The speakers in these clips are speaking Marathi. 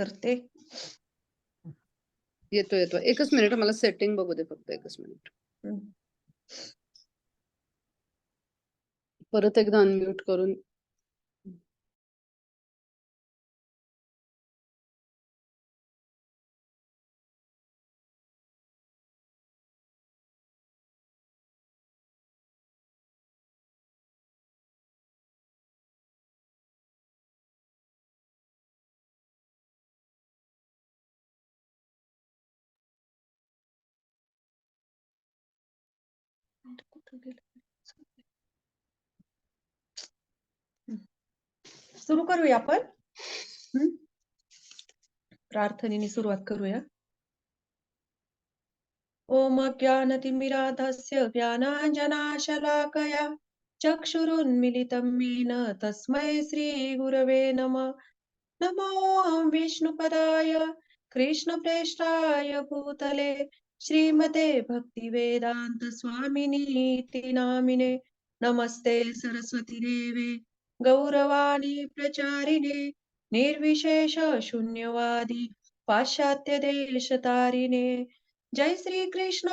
करते. येतो. एकच मिनिट, मला सेटिंग बघू दे फक्त, एकच मिनिट. परत एकदा अनम्यूट करून. सुरू करूया आपण. प्रार्थनेने सुरुवात करूया. ओम ज्ञानतिमिरान्धस्य ज्ञानाञ्जनशलाकया चक्षुरुन्मीलितं येन तस्मै श्रीगुरवे नमः. नमो विष्णुपदाय कृष्णप्रेष्ठाय भूतले श्रीमते भक्तिवेदान्त स्वामिनीति नामिने. नमस्ते सरस्वती देवे गौरवाणी प्रचारिणे निर्विशेष शून्यवादी पाश्चात्य देशतारिणे. जय श्री कृष्ण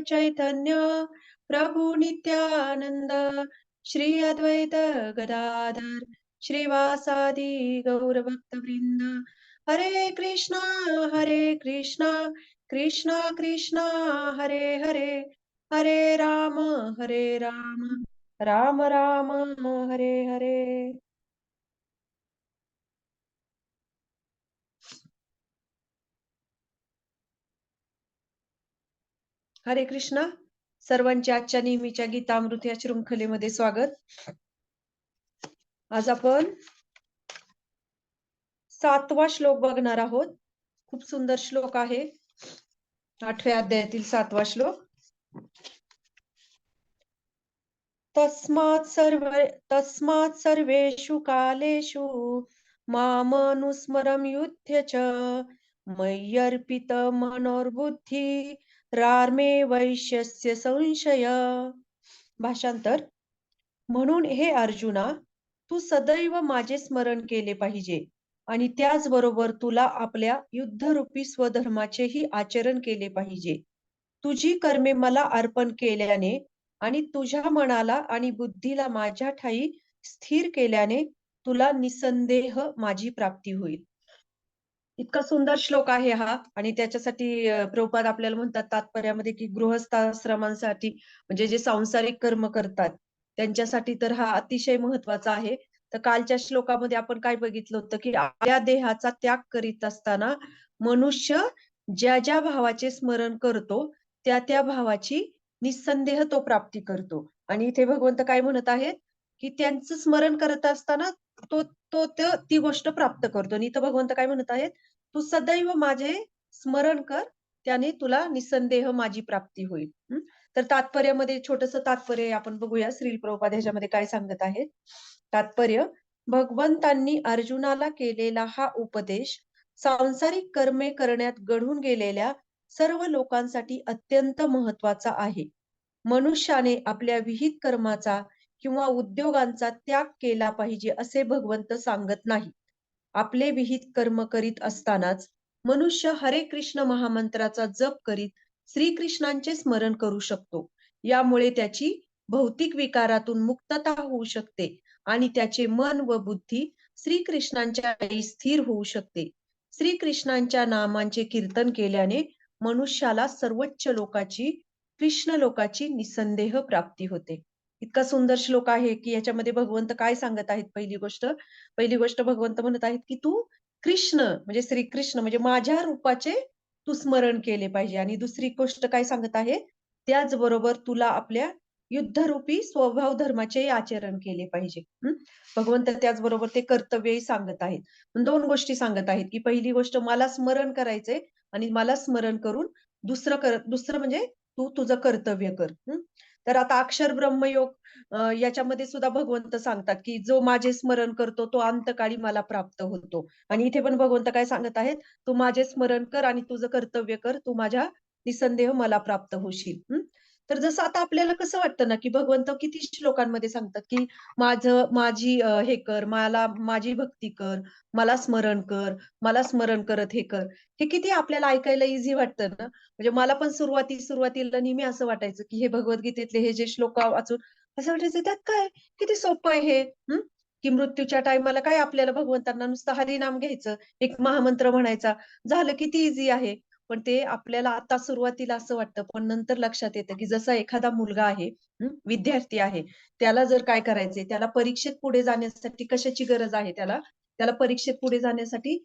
चैतन्य प्रभु नित्यानंद श्री अद्वैत गदाधर श्रीवासादि गौरभक्तवृंद. हरे कृष्णा कृष्णा कृष्णा हरे हरे, हरे राम राम राम हरे हरे. हरे कृष्णा. सर्वांच्या आजच्या नेहमीच्या गीतामृत या शृंखलेमध्ये स्वागत. आज आपण 7वा श्लोक बघणार आहोत. खूप सुंदर श्लोक आहे. 8व्या अध्यायातील 7वा श्लोक. तस्मात् सर्वेषु कालेषु मामनुस्मरं युध्य च मय्यर्पित मनोर्बुद्धि रामे वैश्यस्य संशय. भाषांतर. म्हणून हे अर्जुना, तू सदैव माझे स्मरण केले पाहिजे आणि त्याचबरोबर तुला आपल्या युद्धरूपी स्वधर्माचेही आचरण केले पाहिजे. तुझी कर्मे मला अर्पण केल्याने आणि तुझ्या मनाला आणि बुद्धीला माझ्या ठाई स्थिर केल्याने तुला निसंदेह माझी प्राप्ती होईल. इतका सुंदर श्लोक आहे हा. आणि त्याच्यासाठी प्रभुपाद आपल्याला म्हणतात तात्पर्यामध्ये की गृहस्थाश्रमांसाठी म्हणजे जे सांसारिक कर्म करतात त्यांच्यासाठी तर हा अतिशय महत्वाचा आहे. तर कालच्या श्लोकामध्ये आपण काय बघितलं होतं की आपल्या देहाचा त्याग करीत असताना मनुष्य ज्या ज्या भावाचे स्मरण करतो त्या त्या भावाची निसंदेह तो प्राप्ती करतो. आणि इथे भगवंत काय म्हणत आहेत की त्यांचं स्मरण करत असताना तो ती गोष्ट प्राप्त करतो. आणि इथं भगवंत काय म्हणत आहेत, तू सदैव माझे स्मरण कर, त्याने तुला निसंदेह माझी प्राप्ती होईल. तर तात्पर्यामध्ये छोटस तात्पर्य आपण बघूया. श्रील प्रभुपाद ह्याच्यामध्ये काय सांगत आहेत. तात्पर्य. भगवंतांनी अर्जुनाला केलेला हा उपदेश सांसारिक कर्मे करण्यात गढून गेलेल्या सर्व लोकांसाठी अत्यंत महत्वाचा आहे. मनुष्याने आपल्या विहित कर्माचा किंवा उद्योगांचा त्याग केला पाहिजे असे भगवंत सांगत नाही. आपले विहित कर्म करीत असतानाच मनुष्य हरे कृष्ण महामंत्राचा जप करीत श्रीकृष्णांचे स्मरण करू शकतो. यामुळे त्याची भौतिक विकारातून मुक्तता होऊ शकते आणि त्याचे मन व बुद्धी श्रीकृष्णांच्या स्थिर होऊ शकते. श्रीकृष्णांच्या नामांचे कीर्तन केल्याने मनुष्याला सर्वोच्च लोकाची कृष्ण लोकाची निसंदेह प्राप्ती होते. इतका सुंदर श्लोक आहे की याच्यामध्ये भगवंत काय सांगत आहेत. पहिली गोष्ट भगवंत म्हणत आहेत की तू कृष्ण म्हणजे श्रीकृष्ण म्हणजे माझ्या रूपाचे तू स्मरण केले पाहिजे. आणि दुसरी गोष्ट काय सांगत आहे, त्याचबरोबर तुला आपल्या युद्धरूपी स्वभाव धर्माचे आचरण केले पाहिजे. भगवंत त्याचबरोबर ते कर्तव्यही सांगत आहेत. 2 गोष्टी सांगत आहेत की पहिली गोष्ट मला स्मरण करायचंय आणि मला स्मरण करून दुसरं म्हणजे तू तुझं कर्तव्य कर. तर आता अक्षर ब्रह्मयोग याच्यामध्ये सुद्धा भगवंत सांगतात की जो माझे स्मरण करतो तो अंतकाळी मला प्राप्त होतो. आणि इथे पण भगवंत काय सांगत आहेत, तू माझे स्मरण कर आणि तुझं कर्तव्य कर, तू माझ्या निसंदेह मला प्राप्त होशील. तर जसं आता आपल्याला कसं वाटतं ना, की भगवंत किती श्लोकांमध्ये सांगतात, की माझी हे कर, माझी भक्ती कर, मला स्मरण कर, मला स्मरण करत हे कर. हे किती आपल्याला ऐकायला ईझी वाटतं ना. म्हणजे मला पण सुरुवातीला नेहमी असं वाटायचं, की हे भगवद्गीतेतले हे जे श्लोक वाचून असं वाटायचं त्यात काय? किती सोपं आहे हे. की मृत्यूच्या टाईमाला काय आपल्याला भगवंतांना नुसतं हरिनाम घ्यायचं, एक महामंत्र म्हणायचा, झालं किती ईझी आहे. पण ते आपल्याला आता सुरुवातीला असं वाटतं, पण नंतर लक्षात येतं, की जसा एखादा मुलगा आहे, विद्यार्थी आहे, त्याला जर काय करायचंय, त्याला परीक्षेत पुढे जाण्यासाठी कशाची गरज आहे त्याला? त्याला परीक्षेत पुढे जाण्यासाठी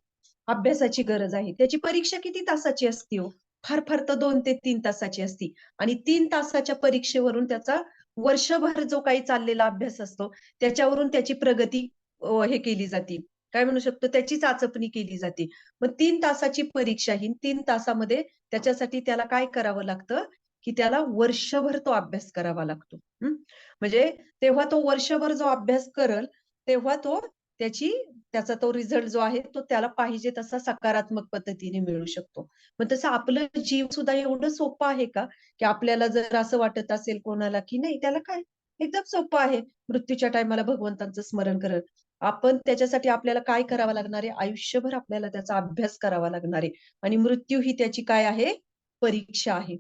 अभ्यासाची गरज आहे. त्याची परीक्षा किती तासाची असते हो? फार तर 2 ते 3 तासाची असती आणि 3 तासाच्या परीक्षेवरून त्याचा वर्षभर जो काही चाललेला अभ्यास असतो, त्याच्यावरून त्याची प्रगती हे केली जाते. काय म्हणू शकतो, त्याची चाचपणी केली जाते. मग 3 तासाची परीक्षा ही 3 तासामध्ये त्याच्यासाठी त्याला काय करावं लागतं, की त्याला वर्षभर तो अभ्यास करावा लागतो. म्हणजे तेव्हा तो वर्षभर जो अभ्यास करल, तेव्हा त्याचा तो रिझल्ट जो आहे, तो त्याला पाहिजे तसा सकारात्मक पद्धतीने मिळू शकतो. मग तसं आपलं जीव सुद्धा एवढं सोपं आहे का, की आपल्याला जर असं वाटत असेल कोणाला, की नाही त्याला काय एकदम सोपं आहे. मृत्यूच्या टाईमाला भगवंतांचं स्मरण करत. आपण त्याच्यासाठी आपल्याला काय करावं लागणार आहे? आयुष्यभर आपल्याला त्याचा अभ्यास करावा लागणार आहे आणि मृत्यू ही त्याची काय आहे? परीक्षा आहे.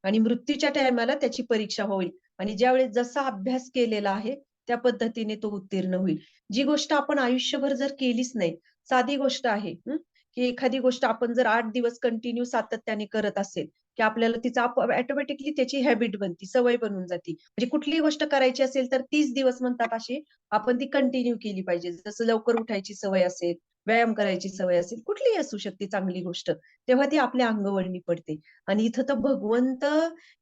आणि मृत्यूच्या टाईमाला त्याची परीक्षा होईल आणि ज्यावेळेस जसा अभ्यास केलेला आहे, त्या पद्धतीने तो उत्तीर्ण होईल. जी गोष्ट आपण आयुष्यभर जर केलीच नाही, साधी गोष्ट आहे, की एखादी गोष्ट आपण जर 8 दिवस कंटिन्यू सातत्याने करत असेल, की आपल्याला तिचा ऑटोमॅटिकली त्याची हॅबिट बनती, सवय बनून जाते. म्हणजे कुठलीही गोष्ट करायची असेल तर 30 दिवस म्हणतात असे आपण ती कंटिन्यू केली पाहिजे. जसं लवकर उठायची सवय असेल, व्यायाम करायची सवय असेल, कुठलीही असू शकते चांगली गोष्ट. तेव्हा ती आपल्या अंगवळणी पडते. आणि इथं तर भगवंत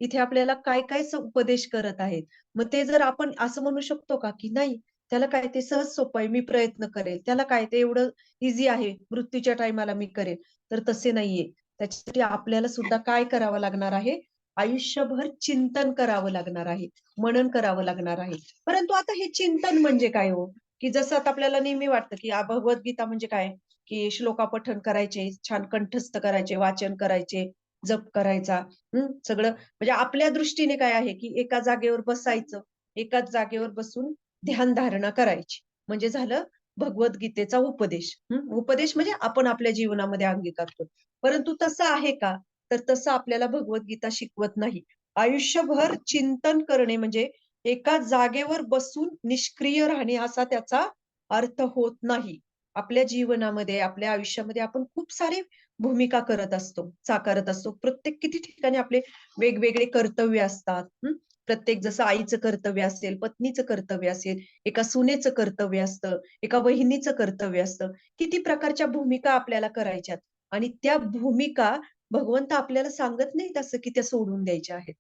इथे आपल्याला काय-काय उपदेश करत आहेत. मग ते जर आपण असं म्हणू शकतो का, की नाही त्याला काय ते सहज सोपं आहे, मी प्रयत्न करेल. त्याला काय ते एवढं ईझी आहे, मृत्यूच्या टाईमाला मी करेल. तर तसे नाहीये. त्याच्यासाठी आपल्याला सुद्धा काय करावं लागणार आहे? आयुष्यभर चिंतन करावं लागणार आहे, मनन करावं लागणार आहे. परंतु आता हे चिंतन म्हणजे काय हो? की जसं आता आपल्याला नेहमी वाटतं, की भगवद्गीता म्हणजे काय? की श्लोका पठण करायचे, छान कंठस्थ करायचे, वाचन करायचे, जप करायचा. सगळं म्हणजे आपल्या दृष्टीने काय आहे, की एका जागेवर बसायचं, एकाच जागेवर बसून ध्यानधारणा करायची. म्हणजे झालं भगवद्गीतेचा उपदेश. उपदेश म्हणजे आपण आपल्या जीवनामध्ये अंगीकारतो. परंतु तसं आहे का? तर तसं आपल्याला भगवद्गीता शिकवत नाही. आयुष्यभर चिंतन करणे म्हणजे एका जागेवर बसून निष्क्रिय राहणे असा त्याचा अर्थ होत नाही. आपल्या जीवनामध्ये, आपल्या आयुष्यामध्ये आपण खूप सारे भूमिका करत असतो, साकारत असतो. प्रत्येक किती ठिकाणी आपले वेगवेगळे कर्तव्य असतात. प्रत्येक जसं आईचं कर्तव्य असेल, पत्नीचं कर्तव्य असेल, एका सुनेचं कर्तव्य असतं, एका वहिनीचं कर्तव्य असतं. किती प्रकारच्या भूमिका आपल्याला करायच्यात आणि त्या भूमिका भगवंत आपल्याला सांगत नाहीत असं की त्या सोडून द्यायच्या आहेत.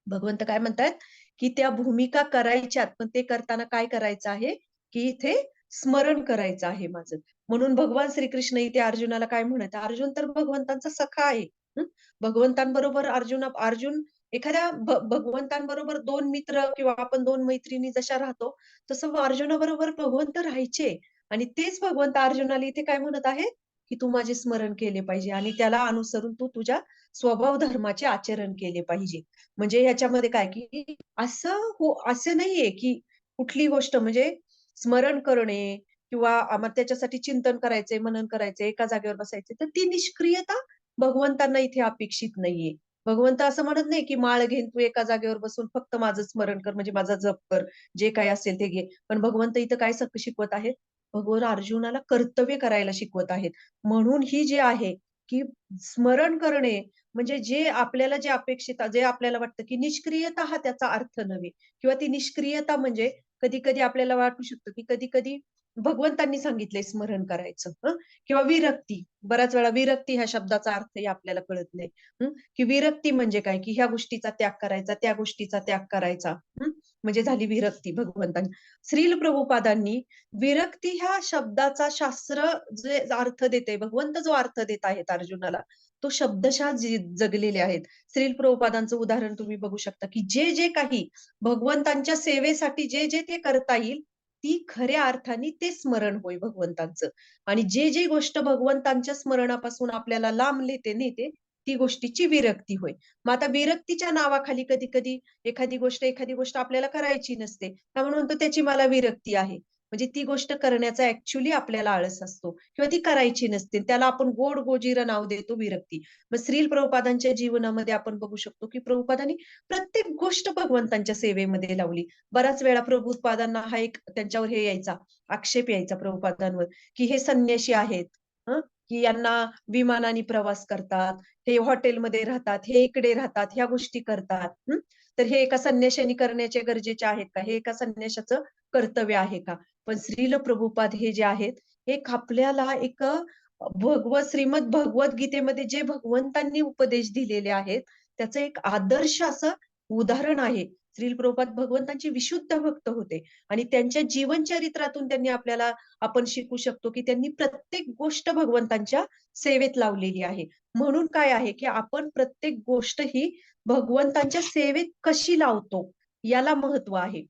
भगवंत काय म्हणतायत, की त्या भूमिका करायच्यात, पण ते करताना काय करायचं आहे, की इथे स्मरण करायचं आहे माझं. म्हणून भगवान श्रीकृष्ण इथे अर्जुनाला काय म्हणत आहे, अर्जुन तर भगवंतांचा सखा आहे. हं. भगवंतांबरोबर अर्जुन एखाद्या भगवंतांबरोबर 2 मित्र किंवा आपण 2 मैत्रिणी जशा राहतो, तसं अर्जुनाबरोबर भगवंत राहायचे आणि तेच भगवंत अर्जुनाला इथे काय म्हणत आहेत, की तू माझे स्मरण केले पाहिजे आणि त्याला अनुसरून तू तुझ्या स्वभाव धर्माचे आचरण केले पाहिजे. म्हणजे ह्याच्यामध्ये काय, की असं नाहीये, की कुठली गोष्ट म्हणजे स्मरण करणे किंवा मग त्याच्यासाठी चिंतन करायचंय, मनन करायचंय, एका जागेवर बसायचंय, तर ती निष्क्रियता भगवंतांना इथे अपेक्षित नाहीये. भगवंत असं म्हणत नाही, की माळ घेऊन तू एका जागेवर बसून फक्त माझं स्मरण कर, म्हणजे माझा जप कर, जे काही असेल ते घे. पण भगवंत इथं काय शिकवत आहेत? भगवान अर्जुनाला कर्तव्य करायला शिकवत आहेत. म्हणून ही जी आहे, की स्मरण करणे म्हणजे जे अपेक्षित जे आपल्याला वाटतं, की निष्क्रियता हा त्याचा अर्थ नव्हे किंवा ती निष्क्रियता म्हणजे कधी-कधी आपल्याला वाटू शकतं, की कधी-कधी भगवंतांनी सांगितलंय स्मरण करायचं किंवा विरक्ती. बऱ्याच वेळा विरक्ती ह्या शब्दाचा अर्थही आपल्याला कळत नाही. की विरक्ती म्हणजे काय, की ह्या गोष्टीचा त्याग करायचा, त्या गोष्टीचा त्याग करायचा. म्हणजे झाली विरक्ती भगवंतांनी. श्रील प्रभुपादांनी विरक्ती ह्या शब्दाचा शास्त्र जे अर्थ देते, भगवंत जो अर्थ देत आहेत अर्जुनाला, तो शब्दशः जगलेले आहेत. श्रील प्रभुपादांचं उदाहरण तुम्ही बघू शकता, की जे काही भगवंतांच्या सेवेसाठी जे ते करता येईल, ती खऱ्या अर्थाने ते स्मरण होय भगवंतांचं. आणि जे गोष्ट भगवंतांच्या स्मरणापासून आपल्याला लांब नेते, ती गोष्टीची विरक्ती होय. मग आता विरक्तीच्या नावाखाली कधी-कधी एखादी गोष्ट आपल्याला करायची नसते. त्यामुळे म्हणतो त्याची मला विरक्ती आहे. म्हणजे ती गोष्ट करण्याचा ॲक्चुअली आपल्याला आळस असतो किंवा ती करायची नसते. त्याला आपण गोड-गोजिरं नाव देतो विरक्ती. मग श्रील प्रभुपादांच्या जीवनामध्ये आपण बघू शकतो, की प्रभुपादांनी प्रत्येक गोष्ट भगवंतांच्या सेवेमध्ये लावली. बऱ्याच वेळा प्रभुपादांना हा एक त्यांच्यावर हे यायचा, आक्षेप यायचा प्रभुपादांवर, की हे संन्याशी आहेत. हं, की यांना विमानाने प्रवास करतात, हे हॉटेलमध्ये राहतात, हे इकडे राहतात, ह्या गोष्टी करतात. तर हे एका संन्याशाने करण्याचे गरजेचे आहेत का? हे एका संन्याशाचं कर्तव्य आहे का? पण श्रील प्रभुपाद हे जे आहेत, एक आपल्याला एक श्रीमद भगवद्गीतेमध्ये जे भगवंतांनी उपदेश दिलेले आहेत, त्याचं एक आदर्श असं उदाहरण आहे. श्रील प्रभुपाद भगवंतांचे विशुद्ध भक्त होते आणि त्यांच्या जीवनचरित्रातून आपण शिकू शकतो, की त्यांनी प्रत्येक गोष्ट भगवंतांच्या सेवेत लावलेली आहे. म्हणून काय आहे, की आपण प्रत्येक गोष्ट ही भगवंतांच्या सेवेत कशी लावतो, याला महत्व आहे.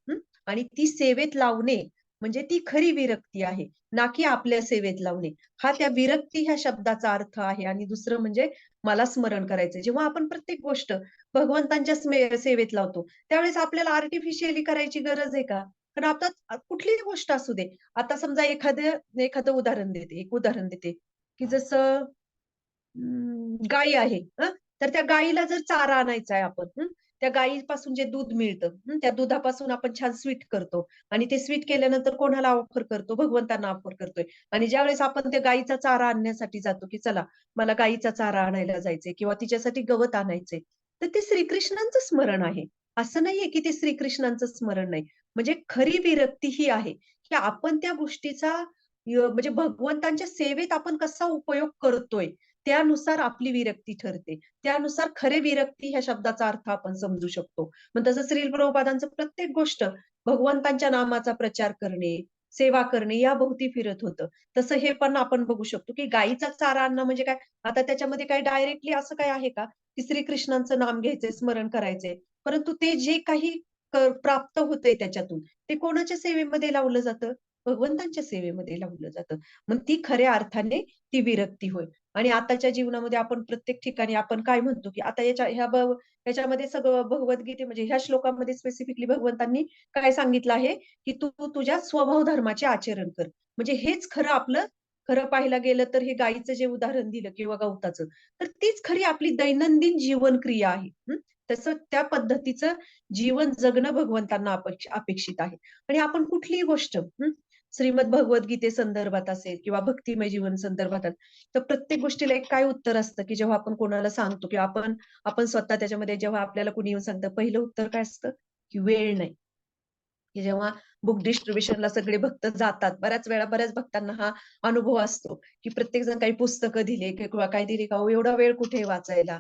आणि ती सेवेत लावणे म्हणजे ती खरी विरक्ती आहे, ना की आपल्या सेवेत लावणे. हा त्या विरक्ती ह्या शब्दाचा अर्थ आहे आणि दुसरं म्हणजे मला स्मरण करायचंय. जेव्हा आपण प्रत्येक गोष्ट भगवंतांच्या सेवेत लावतो, त्यावेळेस आपल्याला आर्टिफिशियली करायची गरज आहे का? कारण आता कुठलीही गोष्ट असू दे. आता समजा एखादं उदाहरण देते, की जसं गायी आहे. तर त्या गायीला जर चारा आणायचा आहे आपण, त्या गायीपासून जे दूध मिळतं, त्या दुधापासून आपण छान स्वीट करतो आणि ते स्वीट केल्यानंतर कोणाला ऑफर करतो? भगवंतांना ऑफर करतोय. आणि ज्यावेळेस आपण त्या गायीचा चारा आणण्यासाठी जातो, की चला मला गायीचा चारा आणायला जायचंय किंवा तिच्यासाठी गवत आणायचंय. तर ते श्रीकृष्णांचं स्मरण आहे. असं नाहीये, की ते श्रीकृष्णांचं स्मरण नाही. म्हणजे खरी विरक्ती ही आहे, की आपण त्या गोष्टीचा म्हणजे भगवंतांच्या सेवेत आपण कसा उपयोग करतोय, त्यानुसार आपली विरक्ती ठरते. त्यानुसार खरे विरक्ती ह्या शब्दाचा अर्थ आपण समजू शकतो. मग तसं श्रील प्रभुपादांचं प्रत्येक गोष्ट भगवंतांच्या नामाचा प्रचार करणे, सेवा करणे याभोवती फिरत होतं. तसं हे पण आपण बघू शकतो, की गायीचा चारा आणणं म्हणजे काय? आता त्याच्यामध्ये काय डायरेक्टली असं काही आहे का, की श्रीकृष्णांचं नाम घ्यायचंय, स्मरण करायचंय. परंतु ते जे काही प्राप्त होतंय त्याच्यातून, ते कोणाच्या सेवेमध्ये लावलं जातं? भगवंतांच्या सेवेमध्ये लावलं जातं. मग ती खऱ्या अर्थाने ती विरक्ती होय. आणि आताच्या जीवनामध्ये आपण प्रत्येक ठिकाणी आपण काय म्हणतो, की आता ह्याच्यामध्ये सगळं भगवद्गीते म्हणजे ह्या श्लोकामध्ये स्पेसिफिकली भगवंतांनी काय सांगितलं आहे, की तू तुझ्या स्वभाव धर्माचे आचरण कर. म्हणजे हेच खरं पाहायला गेलं तर हे गायीचं जे उदाहरण दिलं किंवा गवताचं, तर तीच खरी आपली दैनंदिन जीवनक्रिया आहे. तसं त्या पद्धतीचं जीवन जगणं भगवंतांना अपेक्षित आहे. आणि आपण कुठलीही गोष्ट श्रीमद भगवद्गीते संदर्भात असेल किंवा भक्तिमय जीवन संदर्भात तर प्रत्येक गोष्टीला एक काय उत्तर असतं, की जेव्हा आपण कोणाला सांगतो, की आपण आपण स्वतः त्याच्यामध्ये जेव्हा आपल्याला कुणी येऊन सांगतं, पहिलं उत्तर काय असतं, की वेळ नाही. की जेव्हा बुक डिस्ट्रिब्युशनला सगळे भक्त जातात, बऱ्याच वेळा बऱ्याच भक्तांना हा अनुभव असतो, की प्रत्येक जण काही पुस्तकं दिले किंवा काय दिले का, "अहो एवढा वेळ कुठे वाचायला?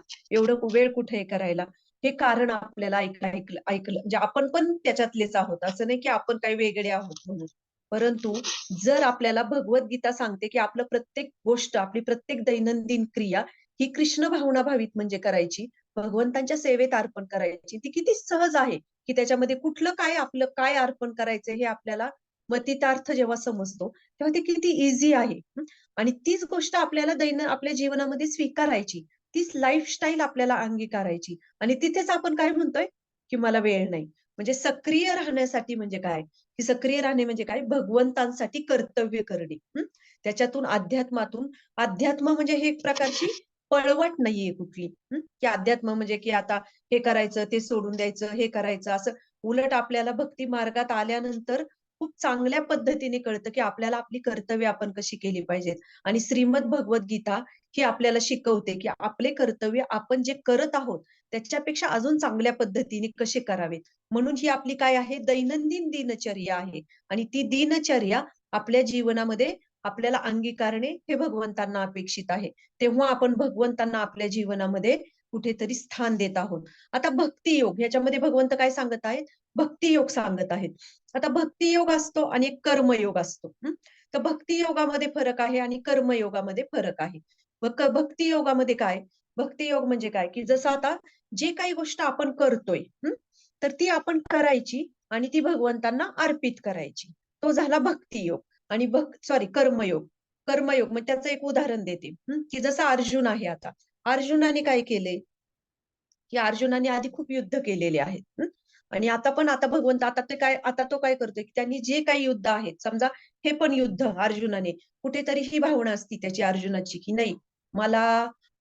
वेळ कुठे हे करायला?" हे कारण आपल्याला ऐकलं म्हणजे आपण पण त्याच्यातलेच आहोत. असं नाही की आपण काही वेगळे आहोत म्हणून. परंतु जर आपल्याला भगवद्गीता सांगते, की आपलं प्रत्येक गोष्ट, आपली प्रत्येक दैनंदिन क्रिया ही कृष्ण भावना भावित म्हणजे करायची, भगवंतांच्या सेवेत अर्पण करायची. ती किती सहज आहे. की त्याच्यामध्ये कुठलं काय आपलं काय अर्पण करायचं हे आपल्याला मतितार्थ जेव्हा समजतो, तेव्हा ते किती ईझी आहे. आणि तीच गोष्ट आपल्याला आपल्या जीवनामध्ये स्वीकारायची. तीच लाईफस्टाईल आपल्याला अंगीकारायची. आणि तिथेच आपण काय म्हणतोय, की मला वेळ नाही. म्हणजे सक्रिय राहण्यासाठी म्हणजे काय? की सक्रिय राहणे म्हणजे काय? भगवंतांसाठी कर्तव्य करणे. त्याच्यातून अध्यात्म म्हणजे ही एक प्रकारची पळवाट नाहीये कुठली. की अध्यात्म म्हणजे की आता हे करायचं, ते सोडून द्यायचं, हे करायचं असं. उलट आपल्याला भक्ती मार्गात आल्यानंतर खूप चांगल्या पद्धतीने कळतं, की आपल्याला आपली कर्तव्य आपण कशी केली पाहिजेत. आणि श्रीमद भगवद्गीता ही आपल्याला शिकवते, की आपले कर्तव्य आपण जे करत आहोत, त्याच्यापेक्षा अजून चांगल्या पद्धतीने कसे करावेत. म्हणून ही आपली काय आहे, दैनंदिन दिनचर्या आहे. आणि ती दिनचर्या आपल्या जीवनामध्ये आपल्याला अंगीकारणे हे भगवंतांना अपेक्षित आहे. तेव्हा आपण भगवंतांना आपल्या जीवनामध्ये कुठेतरी स्थान देत आहोत. आता भक्तियोग ह्याच्यामध्ये भगवंत काय सांगत आहेत? भक्तियोग सांगत आहेत. आता भक्तियोग असतो आणि एक कर्मयोग असतो. तर भक्तियोगामध्ये फरक आहे आणि कर्मयोगामध्ये फरक आहे. भक्तियोगामध्ये काय? भक्तियोग म्हणजे काय? की जसं आता जे काही गोष्ट आपण करतोय, तर ती आपण करायची आणि ती भगवंतांना अर्पित करायची. तो झाला भक्तियोग आणि कर्मयोग. कर्मयोग मग त्याचं एक उदाहरण देते, की जसा अर्जुन आहे आता. अर्जुनाने काय केले, की अर्जुनाने आधी खूप युद्ध केलेले आहेत. आणि आता भगवंत आता तो काय करतोय, की त्यांनी जे काही युद्ध आहेत, समजा हे पण युद्ध अर्जुनाने कुठेतरी ही भावना असती त्याची अर्जुनाची, की नाही मला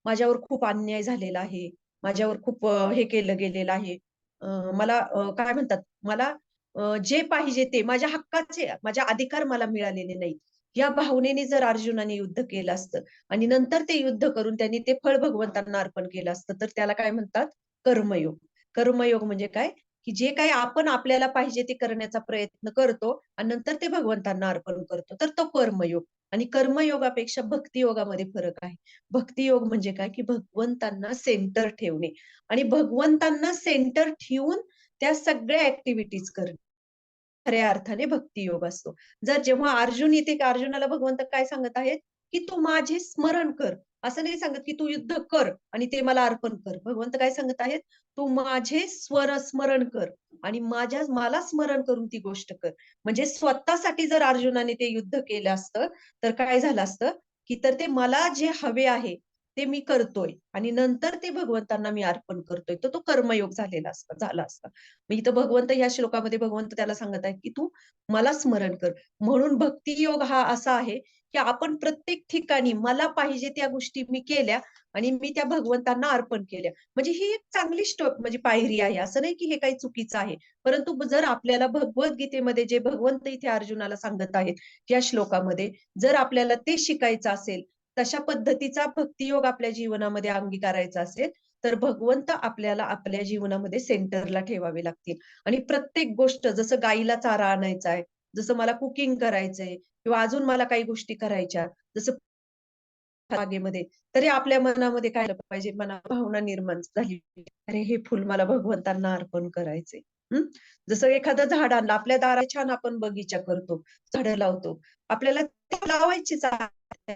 माझ्यावर खूप अन्याय झालेला आहे. माझ्यावर खूप हे केलं गेलेलं आहे. मला काय म्हणतात, मला जे पाहिजे ते माझ्या हक्काचे, माझे अधिकार मला मिळालेले नाहीत. या भावनेने जर अर्जुनाने युद्ध केलं असतं आणि नंतर ते युद्ध करून त्यांनी ते फळ भगवंतांना अर्पण केलं असतं, तर त्याला काय म्हणतात? कर्मयोग. कर्मयोग म्हणजे काय? की जे काही आपण आपल्याला पाहिजे ते करण्याचा प्रयत्न करतो आणि नंतर ते भगवंतांना अर्पण करतो. तर तो कर्मयोग. आणि कर्मयोगापेक्षा भक्तियोगामध्ये फरक आहे. भक्तियोग म्हणजे काय? की भगवंतांना सेंटर ठेवणे आणि भगवंतांना सेंटर ठेवून त्या सगळ्या ॲक्टिव्हिटीज करणे. खऱ्या अर्थाने भक्तियोग असतो. जर जेव्हा अर्जुन येते, की अर्जुनाला भगवंत काय सांगत आहेत, की तू माझे स्मरण कर. असं नाही सांगत, की तू युद्ध कर आणि ते मला अर्पण कर. भगवंत काय सांगत आहेत, तू माझे स्मरण कर आणि मला स्मरण करून ती गोष्ट कर. म्हणजे स्वतःसाठी जर अर्जुनाने ते युद्ध केलं असतं, तर काय झालं असतं, की तर ते मला जे हवे आहे, ते मी करतोय आणि नंतर ते भगवंतांना मी अर्पण करतोय. तर तो कर्मयोग झाला असता. मग इथं ह्या श्लोकामध्ये भगवंत त्याला सांगत आहेत, की तू मला स्मरण कर. म्हणून भक्तियोग हा असा आहे, की आपण प्रत्येक ठिकाणी मला पाहिजे त्या गोष्टी मी केल्या आणि मी त्या भगवंतांना अर्पण केल्या. म्हणजे ही एक चांगली म्हणजे पायरी आहे. असं नाही की हे काही चुकीचं आहे. परंतु जर आपल्याला भगवद्गीतेमध्ये जे भगवंत इथे अर्जुनाला सांगत आहेत, या श्लोकामध्ये जर आपल्याला ते शिकायचं असेल, तशा पद्धतीचा भक्तियोग आपल्या जीवनामध्ये अंगीकारायचा असेल, तर भगवंत आपल्याला आपल्या जीवनामध्ये सेंटरला ठेवावे लागतील. आणि प्रत्येक गोष्ट जसं गाईला चारा आणायचा आहे, जसं मला कुकिंग करायचंय किंवा अजून मला काही गोष्टी करायच्या, जसं बागेमध्ये, तरी आपल्या मनामध्ये काय आलं पाहिजे, मनात भावना निर्माण झाली. अरे हे फुल मला भगवंतांना अर्पण करायचंय. हं. जसं एखादं झाड आणलं, आपल्या दारात छान आपण बगीचा करतो, झाडं लावतो. आपल्याला ते लावायचीच आहे.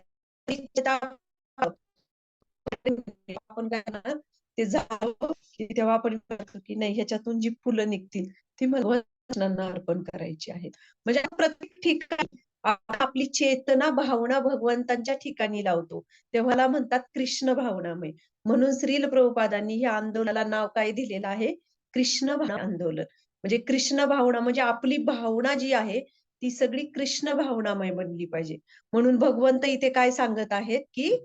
आपण काय ना ते झालं की तेव्हा आपण करतो की नाही ह्याच्यातून जी फुलं निघतील ती भगवंतांना अर्पण करायची आहेत. म्हणजे प्रत्येक ठिकाणी आपली चेतना भावना भगवंतांच्या ठिकाणी लावतो. तेव्हाला म्हणतात कृष्ण भावनामय. म्हणून श्रील प्रभुपादांनी या आंदोलनाला नाव काय दिलेलं आहे? कृष्ण भावना आंदोलन. म्हणजे कृष्ण भावना म्हणजे आपली भावना जी आहे ती सगळी कृष्ण भावनामय बनली पाहिजे. म्हणून भगवंत इथे काय सांगत आहेत, की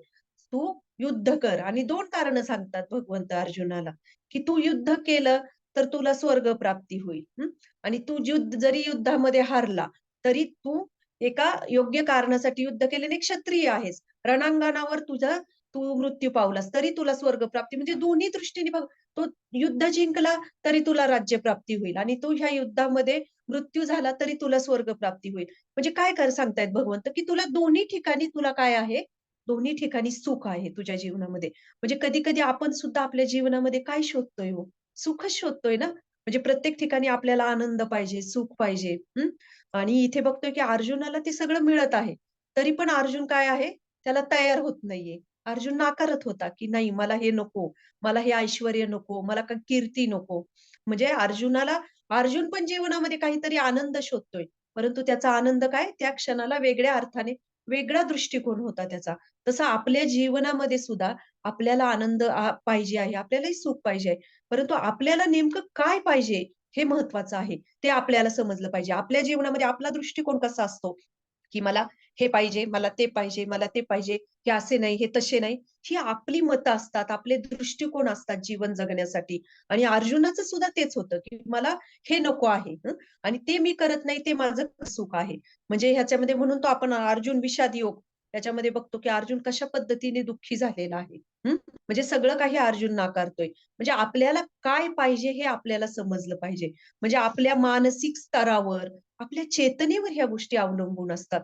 तू युद्ध कर आणि 2 कारणं सांगतात भगवंत अर्जुनाला, की तू युद्ध केलं तर तुला स्वर्ग प्राप्ती होईल. आणि तू जरी युद्धामध्ये हारला, तरी तू एका योग्य कारणासाठी युद्ध केल्याने क्षत्रिय आहेस. रणांगणावर तू मृत्यू पावलास, तरी तुला स्वर्ग प्राप्ती म्हणजे दोन्ही दृष्टीने बघ, तो युद्ध जिंकला तरी तुला राज्य प्राप्ती होईल आणि तू ह्या युद्धामध्ये मृत्यू झाला तरी तुला स्वर्ग प्राप्ती होईल. म्हणजे काय सांगतायत भगवंत, की तुला दोन्ही ठिकाणी तुला काय आहे दोन्ही ठिकाणी सुख आहे तुझ्या जीवनामध्ये. म्हणजे कधी-कधी आपण सुद्धा आपल्या जीवनामध्ये काय शोधतोय हो? सुखच शोधतोय ना. म्हणजे प्रत्येक ठिकाणी आपल्याला आनंद पाहिजे, सुख पाहिजे. आणि इथे बघतोय की अर्जुनाला ते सगळं मिळत आहे. तरी पण अर्जुन काय आहे? त्याला तयार होत नाहीये. अर्जुन नाकारत होता, की नाही मला हे नको, मला हे ऐश्वर्य नको, मला कीर्ती नको. म्हणजे अर्जुन पण जीवनामध्ये काहीतरी आनंद शोधतोय. परंतु त्याचा आनंद काय? त्या क्षणाला वेगळ्या अर्थाने वेगळा दृष्टिकोन होता त्याचा. तसं आपल्या जीवनामध्ये सुद्धा आपल्याला आनंद पाहिजे आहे, आपल्यालाही सुख पाहिजे आहे. परंतु आपल्याला नेमकं काय पाहिजे हे महत्वाचं आहे. ते आपल्याला समजलं पाहिजे. आपल्या जीवनामध्ये आपला दृष्टिकोन कसा असतो, की मला हे पाहिजे, मला ते पाहिजे, मला ते पाहिजे, हे असे नाही, हे तसे नाही. ही आपली मतं असतात, आपले दृष्टिकोन असतात जीवन जगण्यासाठी. आणि अर्जुनाचं सुद्धा तेच होतं, की मला हे नको आहे आणि ते मी करत नाही, ते माझं सुख आहे. म्हणजे ह्याच्यामध्ये म्हणून तो आपण अर्जुन विषाद योग त्याच्यामध्ये बघतो, की अर्जुन कशा पद्धतीने दुःखी झालेला आहे. म्हणजे सगळं काही अर्जुन नाकारतोय. म्हणजे आपल्याला काय पाहिजे हे आपल्याला समजलं पाहिजे. म्हणजे आपल्या मानसिक स्तरावर, आपल्या चेतनेवर ह्या गोष्टी अवलंबून असतात.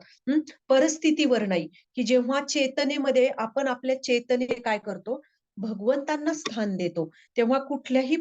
परिस्थितीवर नाही, की जेव्हा चेतनेमध्ये आपण आपल्या चेतनेने काय करतो, भगवंतांना स्थान देतो, तेव्हा कुठल्याही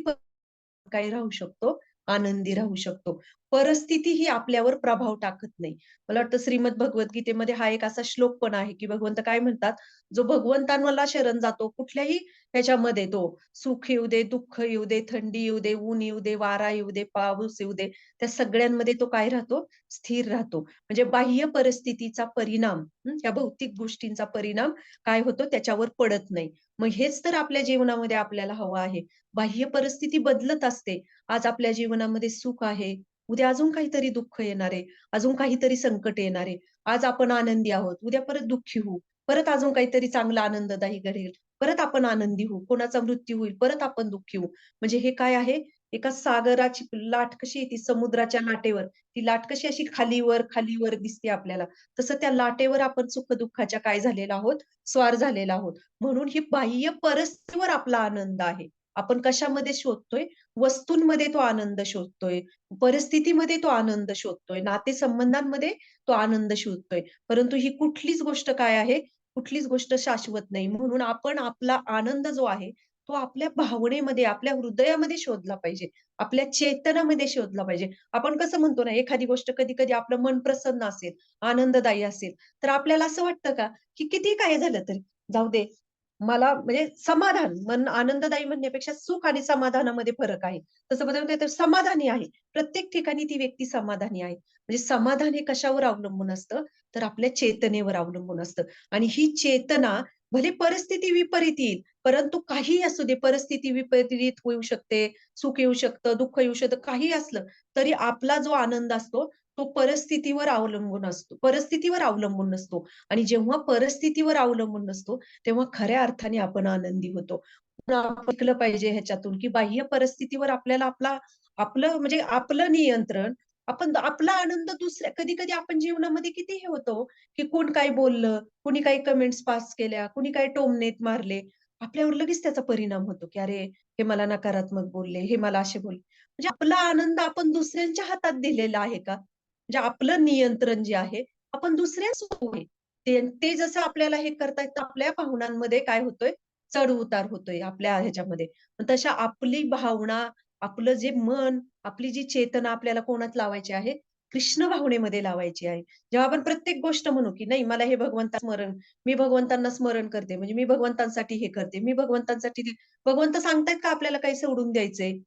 काही राहू शकतो, आनंदी राहू शकतो. परिस्थिती ही आपल्यावर प्रभाव टाकत नाही. मला वाटतं श्रीमद भगवद्गीतेमध्ये हा एक असा श्लोक पण आहे, की भगवंत काय म्हणतात, जो भगवंतांना शरण जातो कुठल्याही ह्याच्यामध्ये तो सुख येऊ दे, दुःख येऊ दे, थंडी येऊ दे, ऊन येऊ दे, वारा येऊ दे, पाऊस येऊ दे, त्या सगळ्यांमध्ये तो काय राहतो? स्थिर राहतो. म्हणजे बाह्य परिस्थितीचा परिणाम या भौतिक गोष्टींचा परिणाम काय होतो त्याच्यावर पडत नाही. मग हेच तर आपल्या जीवनामध्ये आपल्याला हवं आहे. बाह्य परिस्थिती बदलत असते. आज आपल्या जीवनामध्ये सुख आहे, उद्या अजून काहीतरी दुःख येणार आहे, अजून काहीतरी संकट येणार आहे. आज आपण आनंदी आहोत, उद्या परत दुःखी होऊ. परत अजून काहीतरी चांगलं आनंददायी घडेल. परत आपण आनंदी होऊ. कोणाचा मृत्यू होईल, परत आपण दुःखी होऊ. म्हणजे हे काय आहे, एका सागराची लाट कशी येते समुद्राच्या लाटेवर, ती लाट कशी अशी खालीवर, खालीवर दिसते आपल्याला. तसं त्या लाटेवर आपण सुख-दुःखाच्या काय झालेलो आहोत, स्वार झालेलो आहोत. म्हणून ही बाह्य परिस्थितीवर आपला आनंद आहे. आपण कशामध्ये शोधतोय? वस्तूंमध्ये तो आनंद शोधतोय. परिस्थितीमध्ये तो आनंद शोधतोय. नातेसंबंधांमध्ये तो आनंद शोधतोय. परंतु ही कुठलीच गोष्ट काय आहे, कुठलीच गोष्ट शाश्वत नाही. म्हणून आपण आपला आनंद जो आहे, तो आपल्या भावनेमध्ये, आपल्या हृदयामध्ये शोधला पाहिजे. आपल्या चेतनामध्ये शोधला पाहिजे. आपण कसं म्हणतो ना, एखादी गोष्ट कधी-कधी आपलं मन प्रसन्न असेल, आनंददायी असेल, तर आपल्याला असं वाटतं का, की कितीही काही झालं तरी जाऊ दे. मला म्हणजे समाधान, मन आनंददायी म्हणण्यापेक्षा सुख आणि समाधानामध्ये फरक आहे. तसं बघायला गेलं तर समाधानी आहे. प्रत्येक ठिकाणी ती व्यक्ती समाधानी आहे. म्हणजे समाधान हे कशावर अवलंबून असतं, तर आपल्या चेतनेवर अवलंबून असतं. आणि ही चेतना भले परिस्थिती विपरीत येईल, परंतु काहीही असू दे, परिस्थिती विपरीत होऊ शकते, सुख येऊ शकतं, दुःख येऊ शकतं, काहीही असलं, तरी आपला जो आनंद असतो, तो परिस्थितीवर अवलंबून असतो. परिस्थितीवर अवलंबून नसतो. आणि जेव्हा परिस्थितीवर अवलंबून नसतो, तेव्हा खऱ्या अर्थाने आपण आनंदी होतो. पण आपण शिकलं पाहिजे ह्याच्यातून, की बाह्य परिस्थितीवर आपल्याला आपलं म्हणजे आपलं नियंत्रण, आपण आपला आनंद दुसऱ्या कधी-कधी आपण जीवनामध्ये किती हे होतो, की कोण काय बोललं, कुणी काही कमेंट्स पास केल्या, कुणी काही टोमणेत मारले. आपल्यावर लगेच त्याचा परिणाम होतो, की अरे, हे मला नकारात्मक बोलले, हे मला असे बोलले. म्हणजे आपला आनंद आपण दुसऱ्यांच्या हातात दिलेला आहे का? म्हणजे आपलं नियंत्रण जे आहे, आपण दुसऱ्यासोबत ते जसं आपल्याला हे करतायत, तर आपल्या भावनांमध्ये काय होतोय, चढ-उतार होतोय आपल्या ह्याच्यामध्ये. मग तशा आपली भावना, आपलं जे मन, आपली जी चेतना आपल्याला कोणात लावायची आहे, कृष्ण भावनेमध्ये लावायची आहे. जेव्हा आपण प्रत्येक गोष्ट म्हणू, की नाही मला हे मी भगवंतांना स्मरण करते, म्हणजे मी भगवंतांसाठी हे करते, मी भगवंतांसाठी ते भगवंत सांगतायत का आपल्याला काही सोडून द्यायचंय?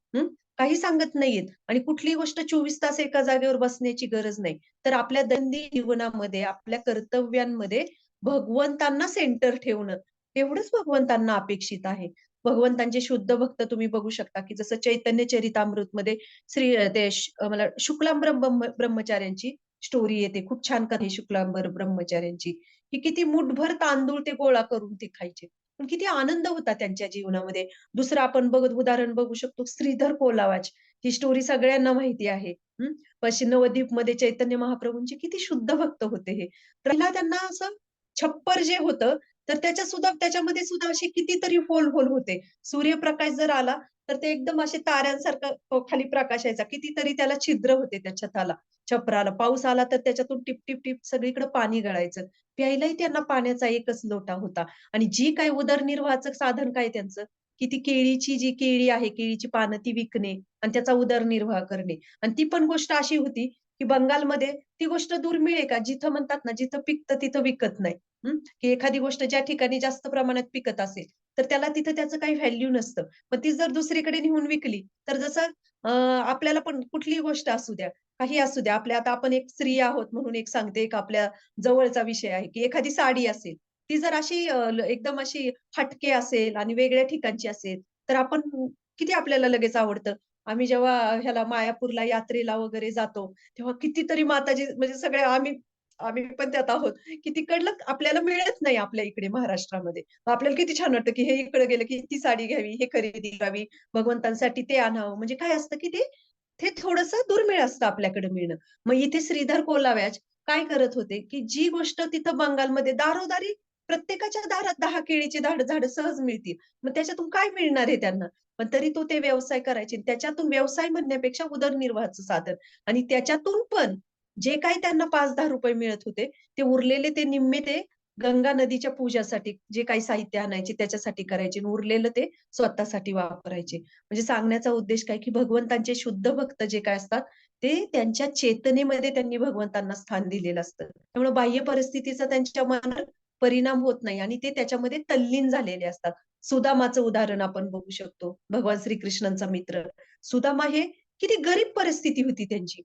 काही सांगत नाहीयेत आणि कुठलीही गोष्ट 24 तास एका जागेवर बसण्याची गरज नाही. तर आपल्या दैनंदिन जीवनामध्ये, आपल्या कर्तव्यांमध्ये भगवंतांना सेंटर ठेवणं, एवढंच भगवंतांना अपेक्षित आहे. भगवंतांचे शुद्ध भक्त तुम्ही बघू शकता, की जसं चैतन्य चरितामृतमध्ये मला शुक्लांबर ब्रह्मचार्यांची स्टोरी येते. खूप छान कथा आहे शुक्लांबर ब्रह्मचार्यांची, की किती मुठभर तांदूळ ते गोळा करून ते खायचे. पण किती आनंद होता त्यांच्या जीवनामध्ये. दुसरं आपण उदाहरण बघू शकतो श्रीधर कोलावाच. ही स्टोरी सगळ्यांना माहिती आहे. पश्चिम नवद्वीपमध्ये चैतन्य महाप्रभूंचे किती शुद्ध भक्त होते हे. पहिला त्यांना असं छप्पर जे होतं, तर त्याच्यामध्ये सुद्धा असे कितीतरी होल होते. सूर्यप्रकाश जर आला, तर ते एकदम असे ताऱ्यांसारखं खाली प्रकाश यायचा. कितीतरी त्याला छिद्र होते त्या छताला, छपराला. पाऊस आला तर त्याच्यातून टिप सगळीकडे पाणी गळायचं. प्यायलाही त्यांना पाण्याचा एकच लोटा होता. आणि जी काही उदरनिर्वाहाचं साधन काय त्यांचं, की ती केळीची जी केळी आहे, केळीची पानं ती विकणे आणि त्याचा उदरनिर्वाह करणे. आणि ती पण गोष्ट अशी होती, की बंगालमध्ये ती गोष्ट दुर्मिळ आहे का, जिथं म्हणतात ना, जिथं पिकतं तिथं विकत नाही. की एखादी गोष्ट ज्या ठिकाणी जास्त प्रमाणात पिकत असेल, तर त्याला तिथं त्याचं काही व्हॅल्यू नसतं. मग ती जर दुसरीकडे नेऊन विकली, तर जसं आपल्याला पण कुठलीही गोष्ट असू द्या, काही असू द्या. आता आपण एक स्त्री आहोत म्हणून एक सांगते, एक आपल्या जवळचा विषय आहे, की एखादी साडी असेल, ती जर अशी एकदम अशी हटके असेल आणि वेगळ्या ठिकाणची असेल, तर आपण किती आपल्याला लगेच आवडतं. आम्ही जेव्हा ह्याला मायापूरला यात्रेला वगैरे जातो, तेव्हा कितीतरी माताजी म्हणजे सगळ्या आम्ही आम्ही पण त्यात आहोत, की तिकडलं आपल्याला मिळत नाही आपल्या इकडे महाराष्ट्रामध्ये. मग आपल्याला किती छान वाटतं, की हे इकडे गेलं, की ती साडी घ्यावी, हे खरेदी करावी, भगवंतांसाठी ते आणावं. म्हणजे काय असतं, की ते ते थोडंसं दुर्मिळ असतं आपल्याकडे मिळणं. मग इथे श्रीधर कोलाव्याच काय करत होते, की जी गोष्ट तिथं बंगालमध्ये दारोदारी प्रत्येकाच्या दारात 10 केळीची झाडं सहज मिळतील. मग त्याच्यातून काय मिळणार आहे त्यांना? पण तरी तो ते व्यवसाय करायचे. त्याच्यातून व्यवसाय म्हणण्यापेक्षा उदरनिर्वाहाचं साधन आणि त्याच्यातून पण जे काही त्यांना ₹5-10 मिळत होते, ते उरलेले ते निम्मे ते गंगा नदीच्या पूजासाठी जे काही साहित्य आणायचे त्याच्यासाठी करायचे आणि उरलेलं ते स्वतःसाठी वापरायचे. म्हणजे सांगण्याचा उद्देश काय, की भगवंतांचे शुद्ध भक्त जे काय असतात, ते त्यांच्या चेतनेमध्ये त्यांनी भगवंतांना स्थान दिलेलं असतं. त्यामुळे बाह्य परिस्थितीचा त्यांच्या मनावर परिणाम होत नाही आणि ते त्याच्यामध्ये तल्लीन झालेले असतात. सुदामाचं उदाहरण आपण बघू शकतो. भगवान श्रीकृष्णांचा मित्र. सुदामा हे किती गरीब परिस्थिती होती त्यांची.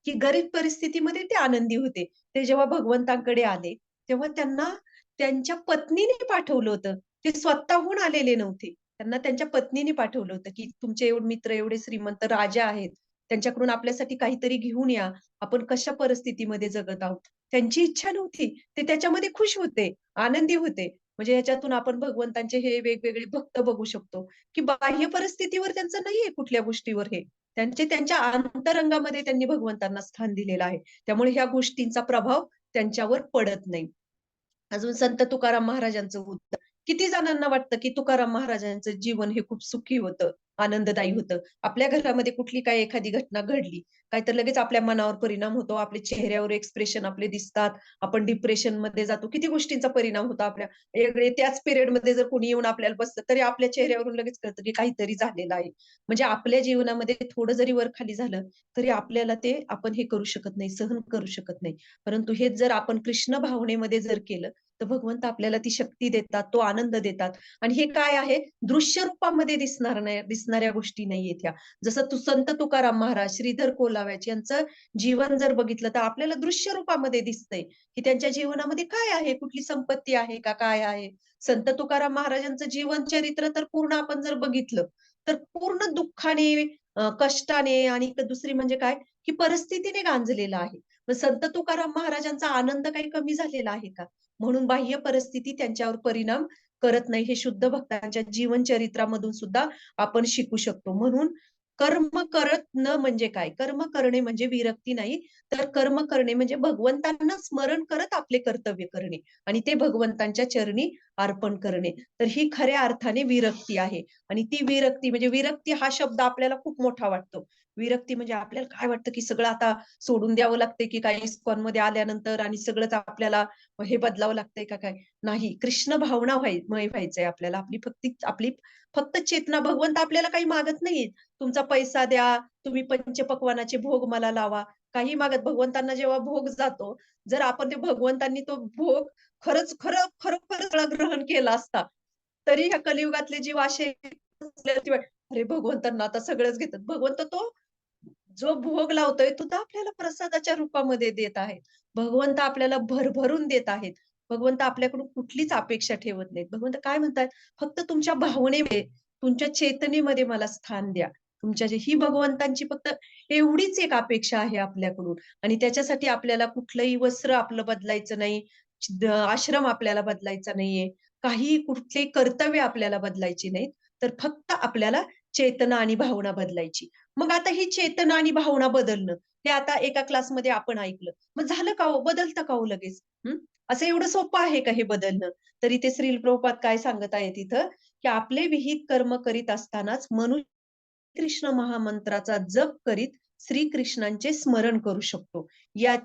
की गरीब परिस्थितीमध्ये ते आनंदी होते. ते जेव्हा भगवंतांकडे आले, तेव्हा त्यांना त्यांच्या पत्नीने पाठवलं होतं. ते स्वतःहून आलेले नव्हते. त्यांना त्यांच्या पत्नीने पाठवलं होतं, की तुमचे मित्र एवढे श्रीमंत राजा आहेत. त्यांच्याकडून आपल्यासाठी काहीतरी घेऊन या. आपण कशा परिस्थितीमध्ये जगत आहोत. त्यांची इच्छा नव्हती. ते त्याच्यामध्ये खुश होते, आनंदी होते. म्हणजे ह्याच्यातून आपण भगवंतांचे हे वेगवेगळे भक्त बघू शकतो, की बाह्य परिस्थितीवर त्यांचं नाहीये कुठल्या गोष्टीवर हे. त्यांच्या अंतरंगामध्ये त्यांनी भगवंतांना स्थान दिलेलं आहे. त्यामुळे ह्या गोष्टींचा प्रभाव त्यांच्यावर पडत नाही. अजून संत तुकाराम महाराजांचं उदाहरण. किती जणांना वाटतं, की तुकाराम महाराजांचं जीवन हे खूप सुखी होतं, आनंददायी होतं. आपल्या घरामध्ये कुठली काही एखादी घटना घडली, काय तर लगेच आपल्या मनावर परिणाम होतो. आपल्या चेहऱ्यावर एक्सप्रेशन आपले दिसतात. आपण डिप्रेशनमध्ये जातो. किती गोष्टींचा परिणाम होतो आपल्या वेगळे त्याच पिरियडमध्ये जर कोणी येऊन आपल्याला बसलं, तरी आपल्या चेहऱ्यावरून लगेच कळतं, की काहीतरी झालेलं आहे. म्हणजे आपल्या जीवनामध्ये थोडं जरी वर-खाली झालं, तरी आपल्याला ते आपण हे करू शकत नाही, सहन करू शकत नाही. परंतु हेच जर आपण कृष्ण भावनेमध्ये जर केलं, तर भगवंत आपल्याला ती शक्ती देतात, तो आनंद देतात. आणि हे काय आहे, दृश्य रूपामध्ये दिसणाऱ्या गोष्टी नाहीयेत ह्या. जसं संत तुकाराम महाराज, श्रीधर कोलावॅच यांचं जीवन जर बघितलं, तर आपल्याला दृश्य रूपामध्ये दिसतंय, की त्यांच्या जीवनामध्ये काय आहे, कुठली संपत्ती आहे का, काय आहे. संत तुकाराम महाराजांचं जीवन चरित्र तर पूर्ण आपण जर बघितलं, तर पूर्ण दुःखाने, कष्टाने आणि दुसरी म्हणजे काय, की परिस्थितीने गांजलेलं आहे. मग संत तुकाराम महाराजांचा आनंद काही कमी झालेला आहे का? म्हणून बाह्य परिस्थिती त्यांच्यावर परिणाम करत नाही. हे शुद्ध भक्तांच्या जीवन चरित्रामधून सुद्धा आपण शिकू शकतो. म्हणून कर्म करत न म्हणजे काय? कर्म करणे म्हणजे विरक्ती नाही, तर कर्म करणे म्हणजे भगवंतांना स्मरण करत आपले कर्तव्य करणे आणि ते भगवंतांच्या चरणी अर्पण करणे. तर ही खऱ्या अर्थाने विरक्ती आहे आणि ती विरक्ती म्हणजे विरक्ती हा शब्द आपल्याला खूप मोठा वाटतो. विरक्ती म्हणजे आपल्याला काय वाटतं, की सगळं आता सोडून द्यावं लागतंय, की काय इस्कॉनमध्ये आल्यानंतर आणि सगळंच आपल्याला हे बदलावं लागतंय का काय? नाही. कृष्ण भावना मय व्हायचंय आपल्याला. आपली फक्त चेतना भगवंत आपल्याला काही मागत नाहीये. तुमचा पैसा द्या, तुम्ही पंचपक्वान्नाचे भोग मला लावा. काही मागत भगवंतांना जेव्हा भोग जातो, जर आपण ते भगवंतांनी तो भोग खरोखर ग्रहण केला असता, तरी ह्या कलियुगातले जीव असे अरे भगवंतांना आता सगळंच घेतात. भगवंत तो जो भोग लावतोय तो तर आपल्याला प्रसादाच्या रूपामध्ये देत आहे. भगवंत आपल्याला भरभरून देत आहेत. भगवंत आपल्याकडून कुठलीच अपेक्षा ठेवत नाहीत. भगवंत काय म्हणतात, फक्त तुमच्या भावनेमध्ये, तुमच्या चेतनेमध्ये मला स्थान द्या. ही भगवंतांची फक्त एवढीच एक अपेक्षा आहे आपल्याकडून आणि त्याच्यासाठी आपल्याला कुठलंही वस्त्र आपलं बदलायचं नाही. आश्रम आपल्याला बदलायचा नाहीये. काही कुठलेही कर्तव्य आपल्याला बदलायची नाहीत. तर फक्त आपल्याला चेतना आणि भावना बदलायची. मग आता ही चेतना आणि भावना बदलणं, हे आता एका क्लासमध्ये आपण ऐकलं. मग झालं का हो? बदलतं का हो लगेच? असं एवढं सोपं आहे का हे बदलणं? तर इथे श्रील प्रभुपाद काय सांगत आहेत इथं, की आपले विहित कर्म करीत असतानाच कृष्ण महामंत्राचा जप करीत श्रीकृष्णांचे स्मरण करू शकतो.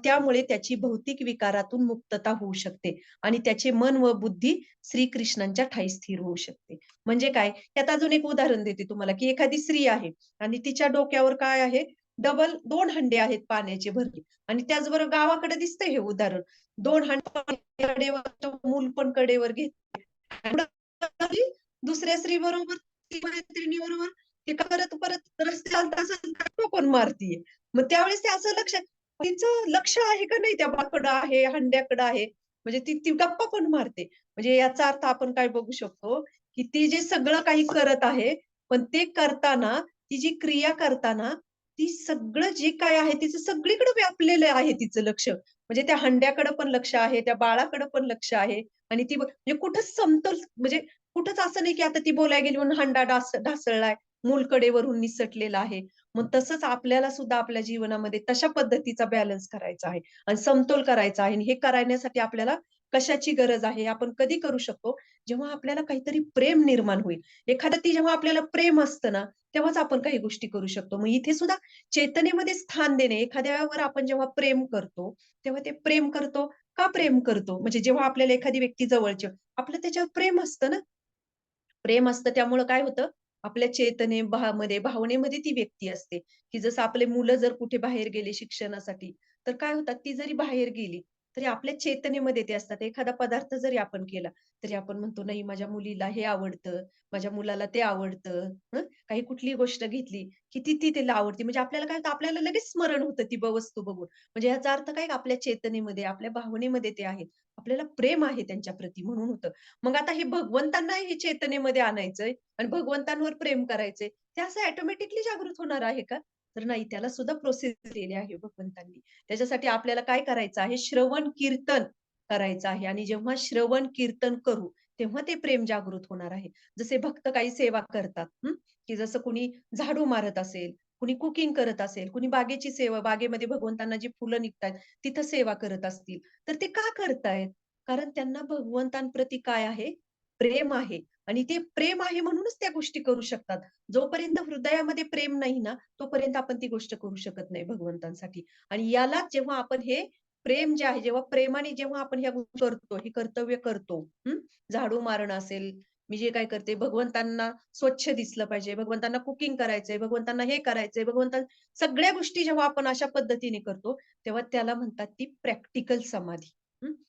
त्यामुळे त्याची भौतिक विकारातून मुक्तता होऊ शकते आणि त्याचे मन व बुद्धी श्रीकृष्णांच्या ठायी स्थिर होऊ शकते. म्हणजे काय? त्यात अजून एक उदाहरण देते तुम्हाला, की एखादी स्त्री आहे आणि तिच्या डोक्यावर काय आहे? डबल 2 हंडे आहेत पाण्याचे भरले आणि त्याचबरोबर गावाकडे दिसतंय हे उदाहरण. 2 हंडे कडेवर, मूल पण कडेवर घेतले. दुसऱ्या स्त्रीबरोबर, मैत्रिणीबरोबर ते परत रस्त्याला चालता टोकून मारतीये. मग त्यावेळेस ते असं तिचं लक्ष आहे का नाही त्या बाकडं आहे, हंड्याकडं आहे. म्हणजे ती ती गप्पा पण मारते. म्हणजे याचा अर्थ आपण काय बघू शकतो, की ती जे सगळं काही करत आहे, पण ते करताना, ती जी क्रिया करताना, ती सगळं जे काय आहे तिचं सगळीकडे व्यापलेलं आहे तिचं लक्ष. म्हणजे त्या हंड्याकडे पण लक्ष आहे, त्या बाळाकडे पण लक्ष आहे आणि ती म्हणजे कुठंच समतोल म्हणजे कुठंच असं नाही, की आता ती बोलायला गेली म्हणून हंडा ढासळलाय. मूल कडेवरून निसटलेला आहे. मग तसंच आपल्याला सुद्धा आपल्या जीवनामध्ये तशा पद्धतीचा बॅलन्स करायचा आहे आणि समतोल करायचा आहे आणि हे करण्यासाठी आपल्याला कशाची गरज आहे? आपण कधी करू शकतो? जेव्हा आपल्याला काहीतरी प्रेम निर्माण होईल. ती जेव्हा आपल्याला प्रेम असतं ना, तेव्हाच आपण काही गोष्टी करू शकतो. मग इथे सुद्धा चेतनेमध्ये स्थान देणे, एखाद्यावर आपण जेव्हा प्रेम करतो, तेव्हा ते प्रेम करतो, का प्रेम करतो? म्हणजे जेव्हा आपल्याला एखादी व्यक्ती जवळची आपलं त्याच्यावर प्रेम असतं ना, प्रेम असतं त्यामुळं काय होतं? आपल्या मध्ये भावनेमध्ये ती व्यक्ती असते, की जसं आपले मुलं जर कुठे बाहेर गेले शिक्षणासाठी, तर काय होतात ती जरी बाहेर गेली, तरी आपल्या चेतनेमध्ये ते असतात. एखादा पदार्थ जरी आपण केला, तरी आपण म्हणतो, "नाही, माझ्या मुलीला हे आवडतं, माझ्या मुलाला ते आवडतं." काही कुठलीही गोष्ट घेतली, की ती तिला आवडते. म्हणजे आपल्याला काय होतं, आपल्याला लगेच स्मरण होतं ती वस्तू बघून. म्हणजे याचा अर्थ काय, आपल्या चेतनेमध्ये, आपल्या भावनेमध्ये ते आहे. आपल्याला प्रेम आहे त्यांच्याप्रती म्हणून होतं. मग आता हे भगवंतांना हे चेतनेमध्ये आणायचंय आणि भगवंतांवर प्रेम करायचंय, ते असं ऑटोमॅटिकली जागृत होणार आहे का? तर नाही, त्याला सुद्धा प्रोसेस दिलेली आहे भगवंतांनी. त्याच्यासाठी आपल्याला काय करायचं आहे, श्रवण कीर्तन करायचं आहे आणि जेव्हा श्रवण कीर्तन करू, तेव्हा ते प्रेम जागृत होणार आहे. जसे भक्त काही सेवा करतात, की जसं कुणी झाडू मारत असेल, कुणी कुकिंग करत असेल, कुणी बागेची सेवा, बागेमध्ये भगवंतांना जी फुलं निघतायत, तिथं सेवा करत असतील, तर ते का करतायत? कारण त्यांना भगवंतांप्रती काय आहे? प्रेम आहे आणि ते प्रेम आहे म्हणूनच त्या गोष्टी करू शकतात. जोपर्यंत हृदयामध्ये प्रेम नाही ना, तोपर्यंत आपण ती गोष्ट करू शकत नाही भगवंतांसाठी. आणि यालाच जेव्हा आपण हे प्रेम जे आहे, जेव्हा प्रेमाने जेव्हा आपण ह्या गोष्टी करतो, हे कर्तव्य करतो, झाडू मारणं असेल, मी जे काही करते, भगवंतांना स्वच्छ दिसलं पाहिजे, भगवंतांना कुकिंग करायचंय, भगवंतांना हे करायचंय, सगळ्या गोष्टी जेव्हा आपण अशा पद्धतीने करतो, तेव्हा त्याला म्हणतात ती प्रॅक्टिकल समाधी.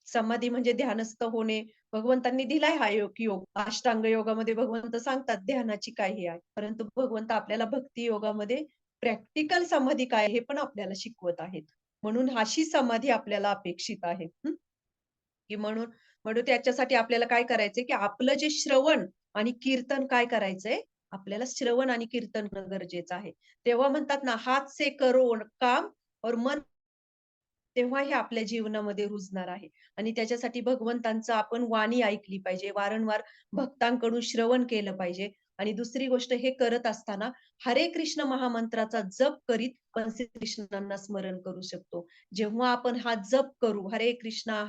समाधी म्हणजे ध्यानस्थ होणे. भगवंतांनी दिलाय हा योग. अष्टांग योगामध्ये भगवंत सांगतात ध्यानाची काय हे आहे. परंतु भगवंत आपल्याला भक्ती योगामध्ये प्रॅक्टिकल समाधी काय हे पण आपल्याला शिकवत आहेत. म्हणून अशी समाधी आपल्याला अपेक्षित आहे. की म्हणून म्हणून त्याच्यासाठी आपल्याला काय करायचंय, की आपलं जे श्रवण आणि कीर्तन काय करायचंय, आपल्याला श्रवण आणि कीर्तन करणं गरजेचं आहे. तेव्हा म्हणतात ना, हात से करो काम और मन तेव्हा हे आपल्या जीवनामध्ये रुजणार आहे आणि त्याच्यासाठी भगवंतांचं आपण वाणी ऐकली पाहिजे. वारंवार भक्तांकडून श्रवण केलं पाहिजे आणि दुसरी गोष्ट हे करत असताना हरे कृष्ण महामंत्राचा जप करीत आपण श्रीकृष्णांना स्मरण करू शकतो. जेव्हा आपण हा जप करू, हरे कृष्णा,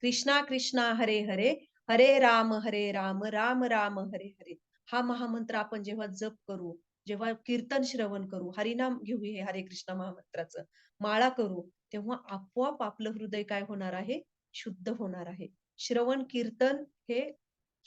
कृष्णा कृष्णा हरे हरे, हरे राम, राम राम हरे हरे. हा महामंत्र आपण जेव्हा जप करू, जेव्हा कीर्तन श्रवण करू, हरिनाम घेऊ हे हरे कृष्ण महामंत्राचं, माळा करू, तेव्हा आपोआप आपलं हृदय काय होणार आहे? शुद्ध होणार आहे. श्रवण कीर्तन हे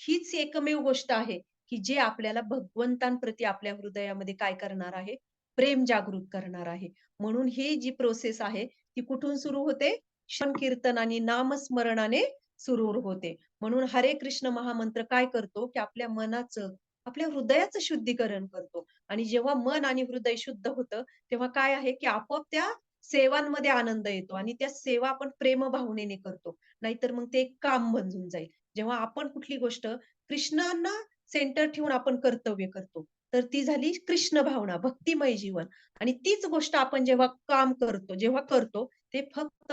हीच एकमेव गोष्ट आहे, की जे आपल्याला भगवंतांप्रती आपल्या हृदयामध्ये काय करणार आहे? प्रेम जागृत करणार आहे. म्हणून ही जी प्रोसेस आहे, ती कुठून सुरू होते? श्रवण कीर्तन आणि नामस्मरणाने सुरू होते. म्हणून हरे कृष्ण महामंत्र काय करतो, की आपल्या मनाचं, आपल्या हृदयाचं शुद्धीकरण करतो आणि जेव्हा मन आणि हृदय शुद्ध होतं, तेव्हा काय आहे, की आपोआप त्या सेवांमध्ये आनंद येतो आणि त्या सेवा आपण प्रेमभावनेने करतो. नाहीतर मग ते एक काम बनून जाईल. जेव्हा आपण कुठली गोष्ट कृष्णांना सेंटर ठेवून आपण कर्तव्य करतो, तर ती झाली कृष्ण भावना, भक्तिमय जीवन आणि तीच गोष्ट आपण जेव्हा काम करतो, जेव्हा करतो, ते फक्त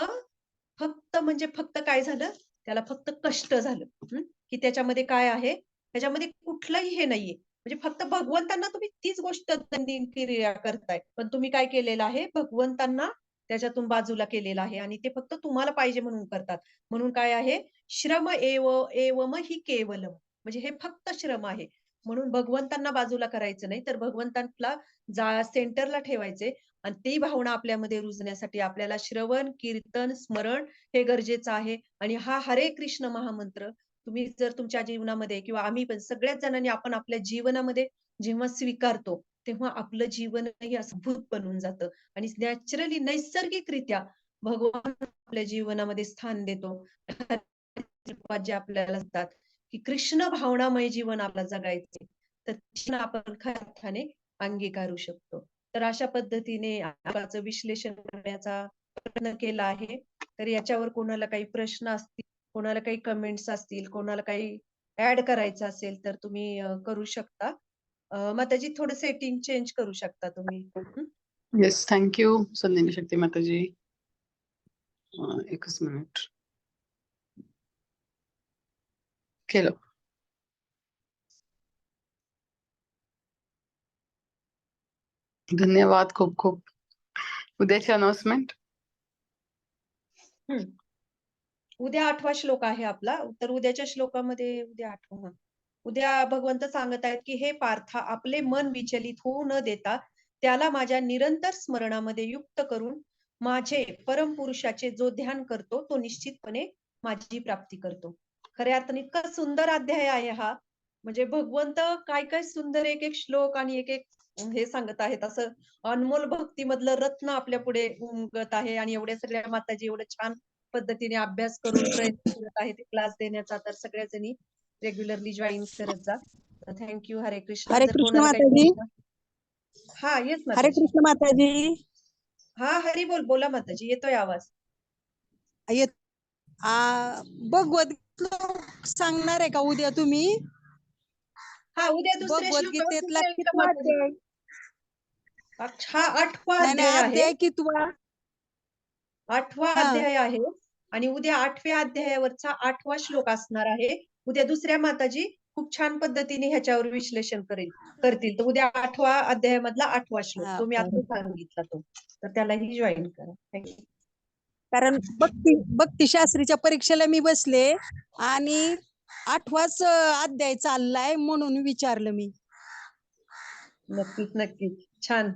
फक्त म्हणजे फक्त काय झालं? त्याला फक्त कष्ट झालं. की त्याच्यामध्ये काय आहे? त्याच्यामध्ये कुठलंही हे नाहीये. म्हणजे फक्त भगवंतांना तुम्ही तीच गोष्ट दैनंदिन क्रिया करताय. पण तुम्ही काय केलेलं आहे? भगवंतांना त्याच्यातून बाजूला केलेलं आहे आणि ते फक्त तुम्हाला पाहिजे म्हणून करतात. म्हणून काय आहे? श्रम एवम हि केवलम. म्हणजे हे फक्त श्रम आहे. म्हणून भगवंतांना बाजूला करायचं नाही, तर भगवंतांना सेंटरला ठेवायचे आणि ती भावना आपल्यामध्ये रुजण्यासाठी आपल्याला श्रवण, कीर्तन, स्मरण हे गरजेचं आहे आणि हा हरे कृष्ण महामंत्र तुम्ही जर तुमच्या जीवनामध्ये किंवा आम्ही पण सगळ्याच जणांनी आपण आपल्या जीवनामध्ये जेव्हा स्वीकारतो, तेव्हा आपलं जीवनही अद्भुत बनून जातं आणि नॅचरली नैसर्गिकरित्या भगवान आपल्या जीवनामध्ये स्थान देतो. जे आपल्याला सांगतात, की कृष्ण भावनामय जीवन आपल्याला जगायचे. तर कृष्ण आपण खऱ्या अर्थाने अंगीकारू शकतो. तर अशा पद्धतीने आजचं विश्लेषण करण्याचा प्रयत्न केला आहे. तर याच्यावर कोणाला काही प्रश्न असतील, कोणाला काही कमेंट्स असतील, कोणाला काही ॲड करायचं असेल, तर तुम्ही करू शकता. मग त्याची थोडं सेटिंग चेंज करू शकता तुम्ही. येस, थँक्यू संदिनी शक्ती माताजी. एकच मिनिट. केलं. धन्यवाद खूप खूप. उद्याची अनाउन्समेंट. उद्या 8वा श्लोक आहे आपला. तर उद्याच्या श्लोकामध्ये उद्या 8वा उद्या भगवंत सांगत आहेत, की "हे पार्था, आपले मन विचलित होऊ न देता त्याला माझ्या निरंतर स्मरणामध्ये युक्त करून माझे परमपुरुषाचे जो ध्यान करतो, तो निश्चितपणे माझी प्राप्ती करतो." खऱ्या अर्थाने इतका सुंदर अध्याय आहे हा. म्हणजे भगवंत काय काय सुंदर एक एक श्लोक आणि एक एक हे सांगत आहेत. असं अनमोल भक्तीमधलं रत्न आपल्या पुढे उमगत आहे आणि एवढ्या सगळ्या माताजी एवढं छान पद्धतीने अभ्यास करून प्रयत्न करत आहेत क्लास देण्याचा. तर सगळ्याजणी रेग्युलरली जॉईन करत जा. तर थँक हरे कृष्ण. हरे जर कृष्ण कोणाला काही माताजी. प्रश्न हा येस हरे माताजी. कृष्ण माताजी. हा हरी बोल. बोला माताजी. येतोय आवाज. येत भगवद्गीता सांगणार आहे का उद्या तुम्ही? हा उद्या दुसऱ्या श्लोकावर भगवद्गीतेतला तुमच्या इथं कितवा माताजी. अध्याय? हा 8वा नाही नाही, अध्याय आहे. अध्याय कितवा? 8वा हा अध्याय आहे आणि उद्या 8व्या अध्यायावरचा 8वा श्लोक असणार आहे. उद्या दुसऱ्या माताजी खूप छान पद्धतीने ह्याच्यावर विश्लेषण करतील. तर उद्या 8वा अध्यायामधला 8वा श्लोक हा, तो मी आता बरं. सांगितला तो. तर त्यालाही जॉईन करा. थँक्यू. कारण भक्ती शास्त्रीच्या परीक्षेला मी बसले आणि 8वाच अध्याय चाललाय म्हणून विचारलं मी. नक्कीच नक्कीच छान.